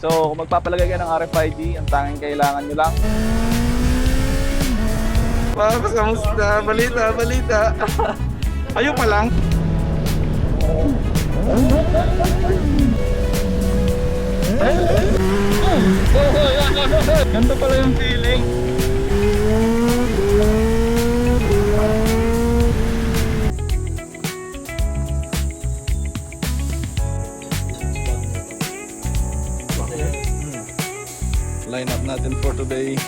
So, kung magpapalagay ka ng RFID, ang tanging kailangan nyo lang. Paps, kamusta? Balita, balita. Ayun pa lang. Ganito pala yung feeling. Line up natin for today.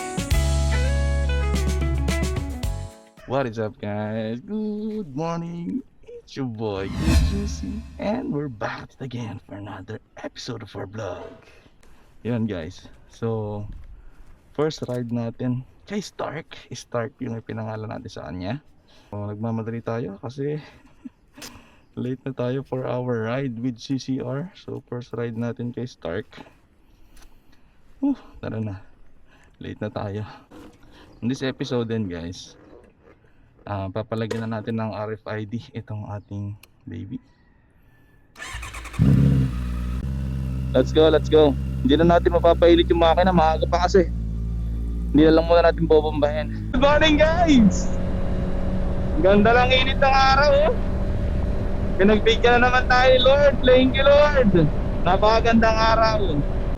What is up, guys? Good morning. It's your boy, Good Juicy, and we're back again for another episode of our vlog. Yun, guys. So, first ride natin kay Stark. Stark yung pinangalan natin sa kanya. So, nagmamadali tayo kasi late na tayo for our ride with CCR. So, first ride natin kay Stark. Tara na. Late na tayo. In this episode din, guys, papalagyan na natin ng RFID itong ating baby. Let's go, let's go. Hindi na natin mapapailit yung makina, maaga pa kasi. Hindi na lang muna natin bobombahin. Good morning, guys! Ganda lang init ng araw, oh. Pinagbigyan na naman tayo, Lord. Thank you, Lord. Napakagandang araw.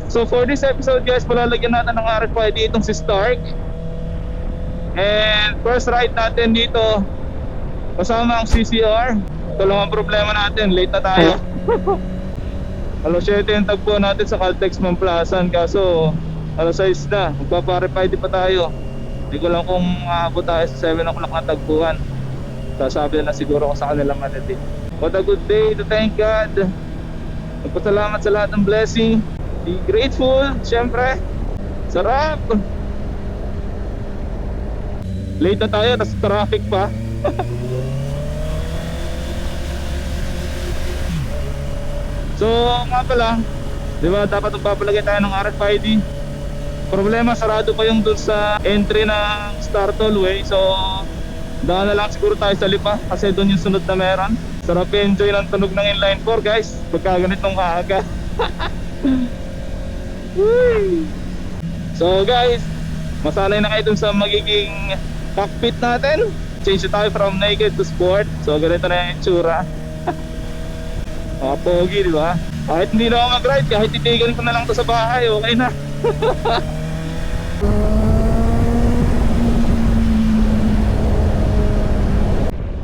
So for this episode, guys, palalagyan natin ng RFID itong si Stark. And first ride natin dito kasama ang CCR. Ito lang ang problema natin, late na tayo. Alas 7 yung tagpo natin sa Caltex Mamplasan, kaso alas 6 na, magpapa-RFID pa tayo. Hindi ko lang kung maabot tayo sa 7 o'clock na tagpuan. Sasabi na siguro ko sa kanila manatid. What a good day to thank God. Magpasalamat sa lahat ng blessing. Be grateful, syempre. Sarap. Late na tayo, tas traffic pa. So nga pala, di ba dapat magpapalagay tayo ng RFID. Problema, sarado pa yung dun sa entry ng Star Tollway. So daan na lang siguro tayo sa Lipa kasi dun yung sunod na meron. Sarap enjoy ng tunog ng inline 4, guys, pagka ganitong kaaga. So guys, masanay na kayo dun sa magiging cockpit natin. Change tayo from naked to sport. So ganito na yung itsura. Pogi, di ba? Kahit hindi na ako mag-ride, kahit titigan ko na lang to sa bahay, okay na.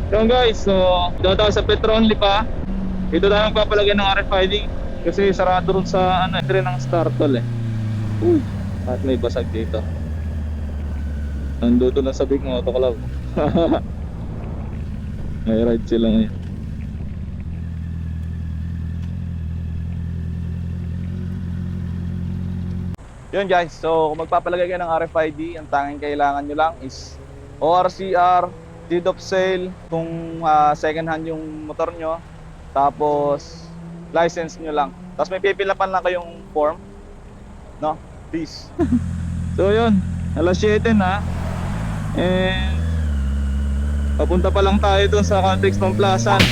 So guys, so dito tayo sa Petron Lipa. Dito tayo magpapalagay ng RFID kasi sarado rin sa entry ng Star Toll eh. At may basag dito. Nandito na sa Big Moto Club. May ride sila ngayon. Yun, guys, so kung magpapalagay kayo ng RFID, ang tanging kailangan nyo lang is ORCR, deed of sale, kung second hand yung motor nyo, tapos license nyo lang. Tapos may pipilapan lang kayong form, no? Please. So yun, alas 7 na. And papunta pa lang tayo dun sa Caltex Mamplasan.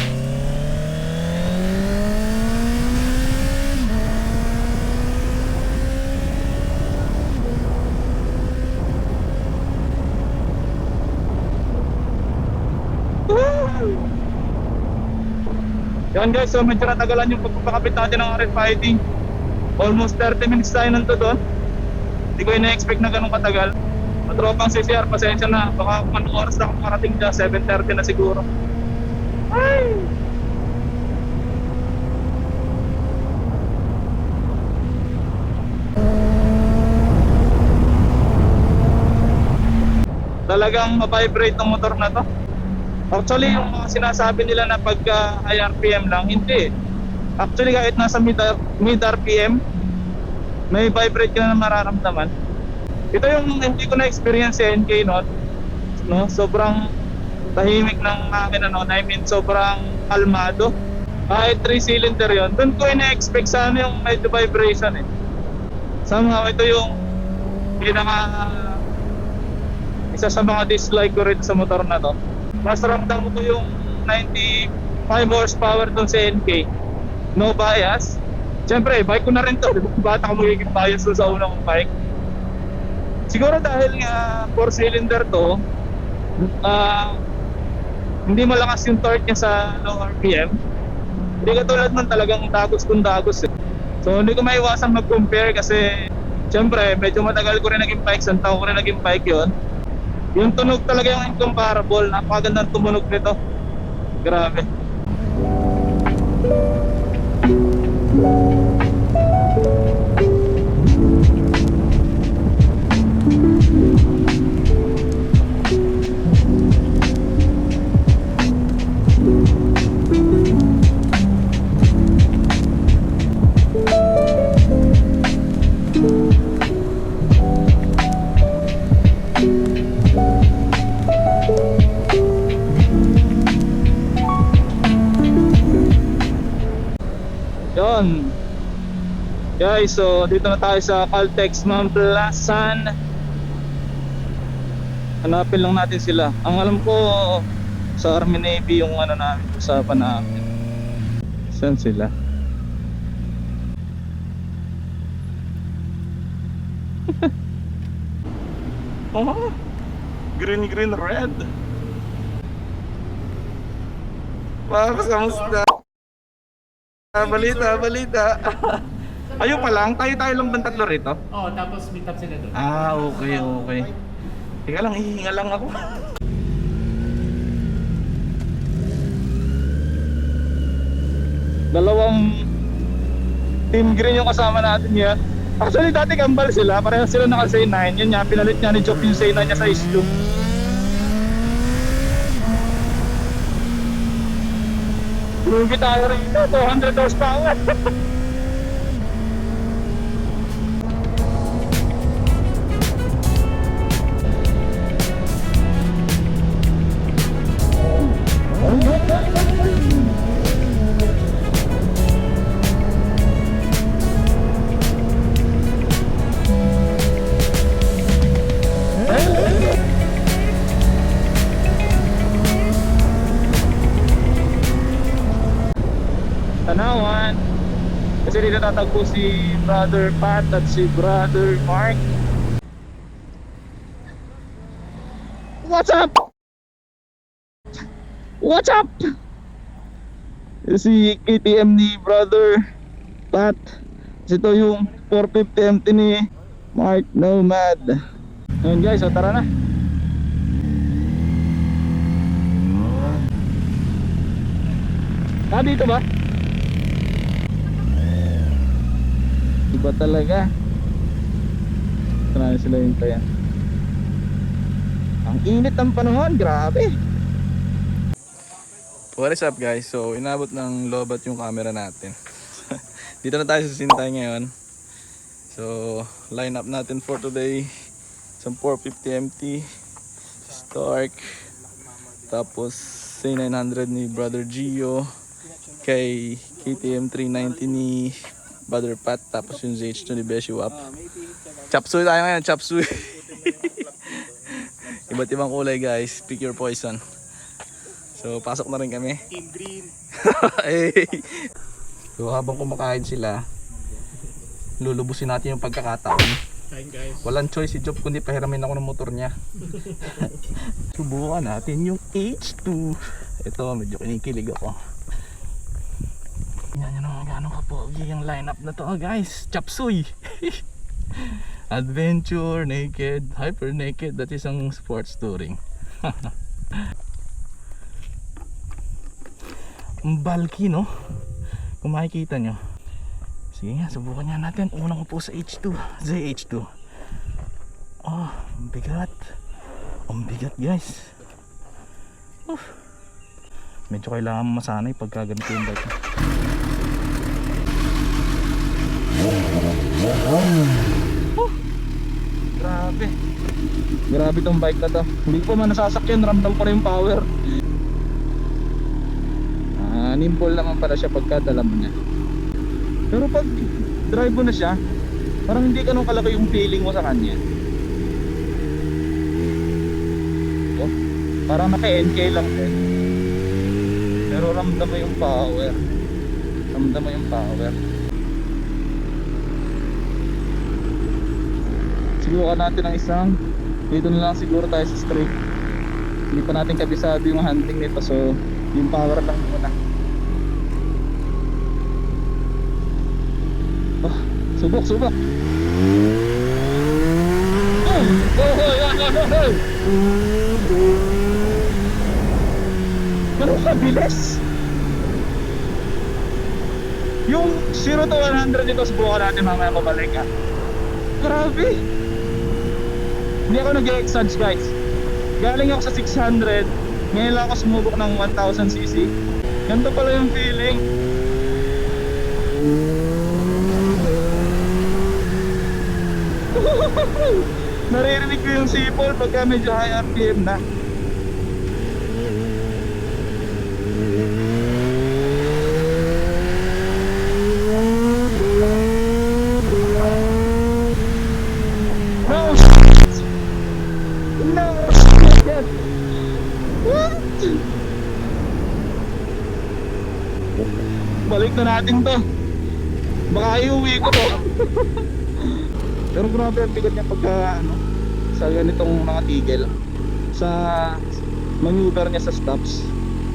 Yan, guys, so medyo natagalan yung pagpapakapit natin ng RFID. Almost 30 minutes tayo nandito doon. Hindi ko ina-expect na ganun katagal. Matropang CCR, pasensya na. Baka kung anong oras na ako makarating dyan, 7:30 na siguro. Ay! Talagang mabibrate ng motor na to. Actually, yung mga sinasabi nila na pagka high RPM lang, hindi. Actually, kahit nasa mid RPM, may vibrate ka na mararamdaman. Ito yung hindi ko na-experience sa NK Not, no? Sobrang tahimik ng akin, ano, I mean, sobrang kalmado. Kahit 3-cylinder yun, doon ko ina-expect sana yung medyo vibration eh. Somehow, ito yung isa sa mga dislike ko rin sa motor na to. Mas ramdam ko yung 95 horsepower dun sa NK. No bias. Siyempre, bike ko na rin to. Bata ko magiging bias doon sa unang bike. Siguro dahil nga 4-cylinder to, hindi malakas yung torque niya sa low RPM. Hindi katulad nun talagang dagos kung dagos eh. So hindi ko maiwasan mag-compare kasi siyempre medyo matagal ko rin naging bike, isang taon ko rin naging bike yun. Yung tunog talaga yung incomparable, napakagandang tumunog nito. Grabe. Yun. Guys, so dito na tayo sa Caltex Mamplasan. Hanapin lang natin sila. Ang alam ko sa Army Navy yung ano namin, usapan namin. Saan sila? Oh, green, red. Wow, kamusta? Balita. Ayun pa lang, tayo lang bang tatlo rito? Oo, tapos meet up sila doon. Okay. Teka lang, hihinga lang ako. Dalawang team green yung kasama natin yan. Actually dati kambal sila, parehas sila naka say 9. Yun nga, pinalit niya ni Job yung say 9 niya sa issue. Rugi tayo rito, 200 horsepower. Tanawan. Kasi dito tatagpo si Brother Pat at si Brother Mark. What's up? Si KTM ni Brother Pat. Kasi ito yung 450 MT ni Mark Nomad. Ayun guys, so tara na. Dito ba? Iba talaga. Marami sila yung kaya. Ang init ng panahon, grabe. What is up guys? So inabot ng lobat yung camera natin. Dito na tayo sa Sintay ngayon. So line up natin for today. Isang 450 MT Stark. Tapos C900 ni Brother Gio. Kay KTM 390 ni Brother Pat. Tapos yung ZH2 ni Beshi Wap. Chapsuy tayo ngayon, chapsuy. Iba't ibang kulay guys. Pick your poison. So pasok na rin kami. Team Green. Hey. So habang kumakain sila, lulubusin natin yung pagkakataon. Kain guys. Walang choice si Job kundi pahiramin ako ng motor niya. Subukan natin yung H2. Ito medyo kinikilig ako. Yan naman gano'ng kapogi yung lineup na to guys. Chapsuy. Adventure, naked, hyper naked. That is ang sports touring. Ang bulky no, kung makikita nyo. Sige nga, subukan nga natin. Unang upo sa H2, ZH2. Oh, ang bigat. Ang bigat guys. Medyo kailangan masanay pagka ganito yung bike. Grabe. Grabe tong bike na to. Hindi ko man nasasakyan, ramdam ko na yung power. Nimble naman pala siya pagkadala mo niya. Pero pag drive mo na siya, parang hindi ganun kalaki yung feeling mo sa kanya. Oh, parang naka-NK lang din. Pero ramdam mo yung power. Ramdam mo yung power. Subukan natin ang isang. Dito na lang siguro tayo sa straight. Hindi pa natin kabisado yung hunting nito, so yung power lang muna. Oh, subok. Ganun kabilis. Yung 0 to 100 dito, subukan natin mamaya pabalik ha. Grabe. Hindi ako nag-exage guys. Galing ako sa 600. Ngayon lang ako sumubok ng 1000cc. Ganito pala yung feeling. Naririnig ko yung sipol pagka medyo high RPM na. No shit! No shit! What? Balik na natin to. Baka iuwi ko to. Pero grabe ang bigat niya pagka sa ganitong mga tigil. Sa maneuver niya sa stops.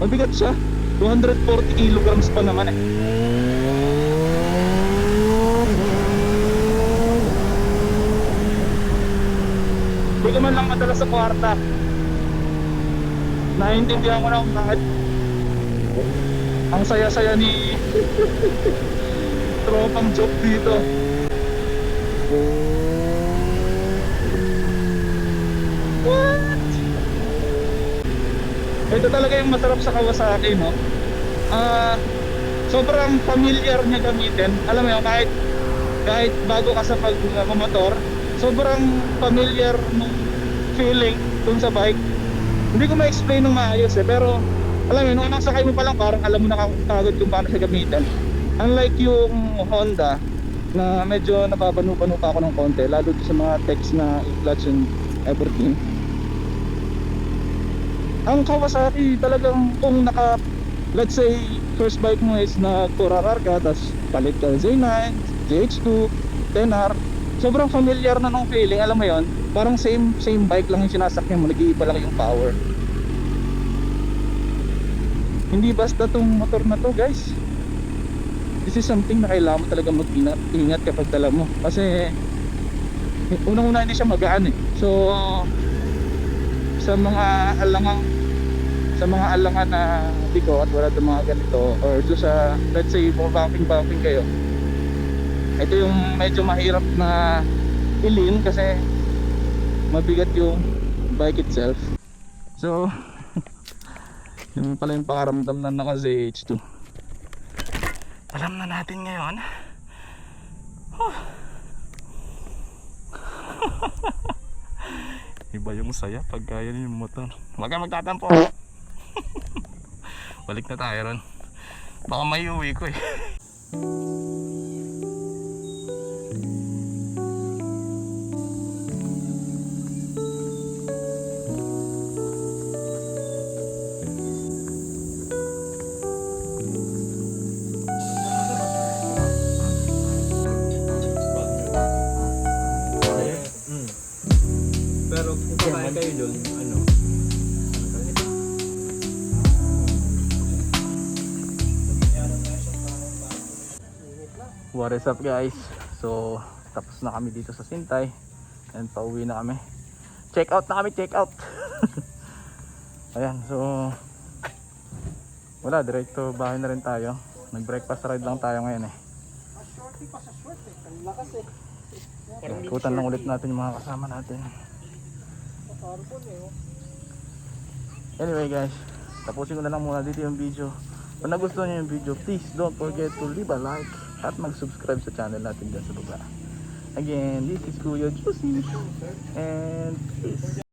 Mabigat siya. 240 kilograms pa naman eh. Hindi ko man lang madala sa kwarta. Naiintindihan ko na kung bakit ang saya-saya ni tropang joke dito. What? Ito talaga yung masarap sa Kawasaki, no? Sobrang familiar niya gamitin. Alam mo yun, kahit bago ka sa pagmamotor, sobrang familiar nung feeling dun sa bike. Hindi ko ma-explain ng maayos eh, pero alam mo yun, nung sakay mo pa lang parang alam mo na kagad kung paano siya gamitin. Unlike yung Honda na medyo napapanu-panu pa ako ng konti, lalo sa mga text na clutch and everything. Ang Kawasaki talagang kung let's say first bike mo is na Tourer ka, tapos palit ka Z9, ZH2, 10R, sobrang familiar na nung feeling, alam mo yon, parang same bike lang yung sinasakyan mo, nag-iiba lang yung power. Hindi basta tong motor na to guys. This is something na kailangan mo talaga mag-ingat kapag dala mo, kasi unang-una hindi siya magaan eh. So sa mga alangan na bigo at wala itong mga ganito, or do sa let's say bumping kayo, ito yung medyo mahirap na ilin kasi mabigat yung bike itself. So yun pala yung pakaramdam na naka ZH2. Alam na natin ngayon. Iba yung saya pag kaya yung motor. Huwag ka magtatampo. Balik na tayo ron. Baka may uwi ko eh. Pero kung kakain kayo doon, ano? What is up guys? So tapos na kami dito sa Sintay and pauwi na kami. Check out na kami, check out. Ayan, so wala, diretso bahay na rin tayo. Nag breakfast ride lang tayo ngayon eh. Ikutan lang ulit natin yung mga kasama natin. Anyway guys, tapusin ko na lang muna dito yung video. Kung nagustuhan nyo yung video, please don't forget to leave a like at mag-subscribe sa channel natin dyan sa baba. Again, this is Kuya Juicy and peace.